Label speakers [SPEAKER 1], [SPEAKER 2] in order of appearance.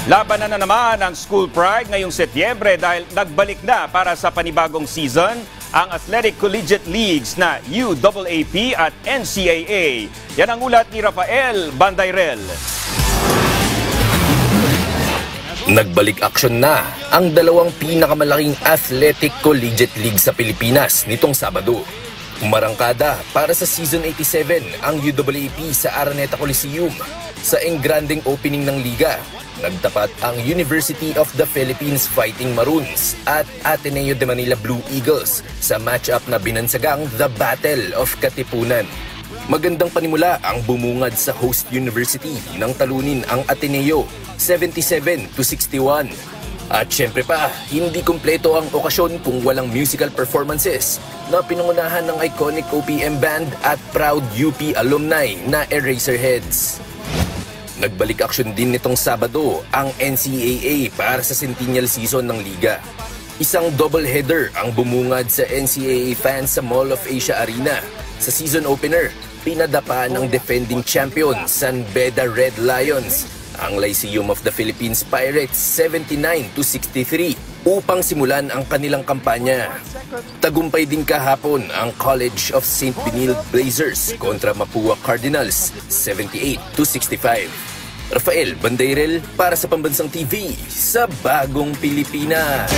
[SPEAKER 1] Labanan na naman ang School Pride ngayong Setyembre dahil nagbalik na para sa panibagong season ang Athletic Collegiate Leagues na UAAP at NCAA. Yan ang ulat ni Rafael Bandayrel.
[SPEAKER 2] Nagbalik aksyon na ang dalawang pinakamalaking Athletic Collegiate League sa Pilipinas nitong Sabado. Umarangkada para sa Season 87 ang UAAP sa Araneta Coliseum sa engranding opening ng liga. Nagtapat ang University of the Philippines Fighting Maroons at Ateneo de Manila Blue Eagles sa matchup na binansagang The Battle of Katipunan. Magandang panimula ang bumungad sa host university nang talunin ang Ateneo 77-61. At syempre pa, hindi kumpleto ang okasyon kung walang musical performances na pinangunahan ng iconic OPM band at proud UP alumni na Eraserheads. Nagbalik aksyon din nitong Sabado ang NCAA para sa centennial season ng liga. Isang double-header ang bumungad sa NCAA fans sa Mall of Asia Arena. Sa season opener, pinadapa ng defending champion San Beda Red Lions ang Lyceum of the Philippines Pirates 79-63 upang simulan ang kanilang kampanya. Tagumpay din kahapon ang College of St. Benilde Blazers kontra Mapua Cardinals 78-65. Rafael Bandayrel para sa Pambansang TV sa Bagong Pilipinas.